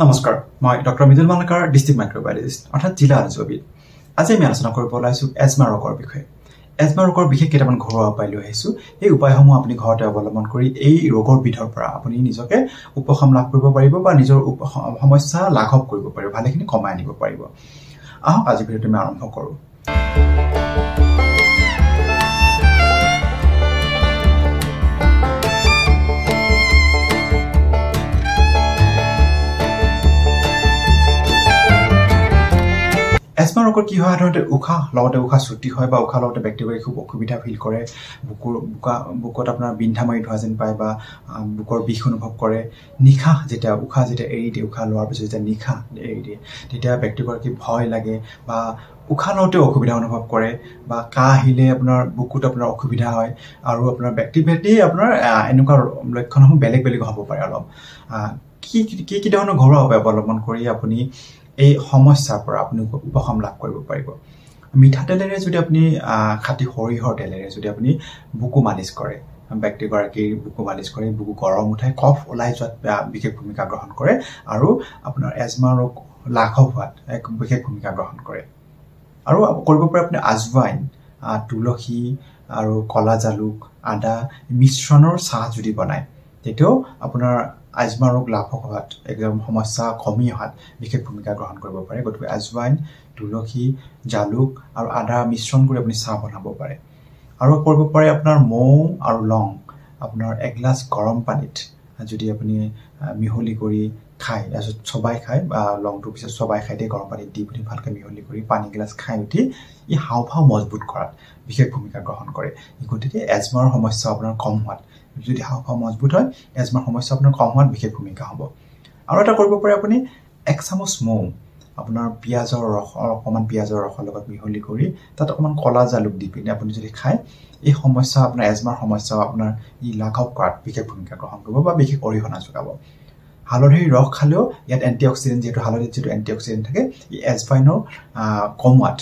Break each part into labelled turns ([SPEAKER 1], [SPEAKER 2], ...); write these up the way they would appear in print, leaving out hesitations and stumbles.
[SPEAKER 1] নমস্কাৰ মই doctor Mridul Malakar district মাইক্ৰোবায়োলজিষ্ট অৰ্থাৎ জিলা আঞ্চলিক আজি আমি আলোচনা কৰিব ওলাইছো এজমা ৰোগৰ বিষয়ে এজমা ৰোগৰ বিশেষ কেইটামান ঘৰুৱা উপায় লৈ আহিছো এই উপায়সমূহ আপুনি ঘৰতে অৱলম্বন কৰি এই ৰোগৰ বিধৰ পৰা আপুনি নিজকে উপশম লাভ কৰিব পাৰিব বা নিজৰ সমস্যা লাঘৱ কৰিব পাৰিব ভালেখিনি কমাই আনিব পাৰিব আহক আজি ভিডিঅ'টো আমি আৰম্ভ কৰো এজমা ৰোগৰ কি হয় সাধাৰণতে উশাহ লওঁতে উশাহ চুটি হয় বা উশাহ লওঁতে ব্যক্তিগত খুব অসুবিধা ফিল কৰে বুকুত আপোনাৰ বিন্ধা মাৰি ধৰা যেন পায় বা বুকৰ বিষ অনুভৱ কৰে নিশাহ যেতিয়া উশাহ এৰি দিয়ে উশাহ লোৱাৰ পিছত যেতিয়া নিশাহ এৰি দিয়ে তেতিয়া ব্যক্তিগৰাকী ভয় লাগে বা উশাহ লওঁতে অসুবিধা অনুভৱ কৰে বা কাহ আহিলে আপোনাৰ বুকুত আপোনাৰ অসুবিধা হয় আৰু আপোনাৰ ব্যক্তিভেদে আপোনাৰ এনেকুৱা লক্ষণসমূহ বেলেগ বেলেগ হ'ব পাৰে অলপ কি ধৰণৰ ঘৰুৱা উপায় অৱলম্বন কৰি আপুনি এই সমস্যাৰ পৰা আপুনি উপশম লাভ কৰিব পাৰিব মিঠাতেলেৰে যদি আপুনি খাটি সৰিয়হৰ তেলেৰে যদি আপুনি বুকু মালিচ কৰে ব্যক্তিগৰাকীৰ বুকু মালিচ কৰি বুকু গৰম উঠাই কফ ওলাই যোৱাত বিশেষ ভূমিকা গ্ৰহণ কৰে আৰু আপোনাৰ এজমা ৰোগ লাঘৱ হোৱাত এক বিশেষ ভূমিকা গ্ৰহণ কৰে আৰু কৰিব পাৰে আপুনি আজৱাইন তুলসী আৰু কলা জালুক আদা মিশ্ৰণৰ চাহ যদি বনায় তেতিয়াও আপোনাৰ এজমা ৰোগ লাভ হোৱাত একদম সমস্যা কমি অহাত বিশেষ ভূমিকা গ্ৰহণ কৰিব পাৰে গতিকে আজৱাইন তুলসী জালুক আৰু আদা মিশ্ৰণ কৰি আপুনি চাহ বনাব পাৰে আৰু কৰিব পাৰে আপোনাৰ মৌ আৰু লং আপোনাৰ এগিলাচ গৰম পানীত যদি আপুনি মিহলি কৰি খায় তাৰপিছত চবাই খায় বা লংটোৰ পিছত চবাই খাই দিয়ে গৰম পানীত দি আপুনি ভালকৈ মিহলি কৰি পানী গিলাচ খাই উঠি ই হাওঁফাওঁ মজবুত কৰাত বিশেষ ভূমিকা গ্ৰহণ কৰে গতিকে এজমাৰ সমস্যা আপোনাৰ কম হোৱাত যদি হাওঁফাওঁ মজবুত হয় এজমাৰ সমস্যা আপোনাৰ কম হোৱাত বিশেষ ভূমিকা হ'ব আৰু এটা কৰিব পাৰে আপুনি 1 চামুচ মৌ আপোনাৰ পিঁয়াজৰ ৰস অকণমান পিঁয়াজৰ ৰসৰ লগত মিহলি কৰি তাত অকণমান কলা জালুক দি পিনে আপুনি যদি খায় এই সমস্যা আপোনাৰ এজমাৰ সমস্যা আপোনাৰ ই লাঘৱ কৰাত বিশেষ ভূমিকা গ্ৰহণ কৰিব বা বিশেষ অৰিহণা যোগাব হালধিৰ ৰস খালেও ইয়াত এণ্টিঅক্সিডেণ্ট যিহেতু হালধিত যিটো এণ্টিঅক্সিডেণ্ট থাকে ই এজমাইনৰ কমোৱাত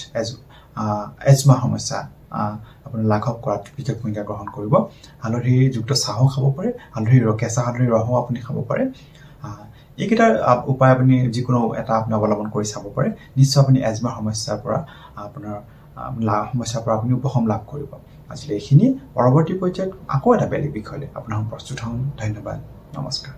[SPEAKER 1] এজমা সমস্যা আপোনাৰ লাঘৱ কৰাত বিশেষ ভূমিকা গ্ৰহণ কৰিব হালধিযুক্ত চাহো খাব পাৰে কেঁচা হালধিৰ ৰসো আপুনি খাব পাৰে এইকেইটা উপায় আপুনি যিকোনো এটা আপুনি অৱলম্বন কৰি চাব পাৰে নিশ্চয় আপুনি এজমাৰ সমস্যাৰ পৰা আপুনি উপশম লাভ কৰিব আজিলৈ এইখিনি পৰৱৰ্তী পৰ্যায়ত আকৌ এটা বেলেগ বিষয়লৈ আপোনাক প্ৰস্তুত হওঁ ধন্যবাদ নমস্কাৰ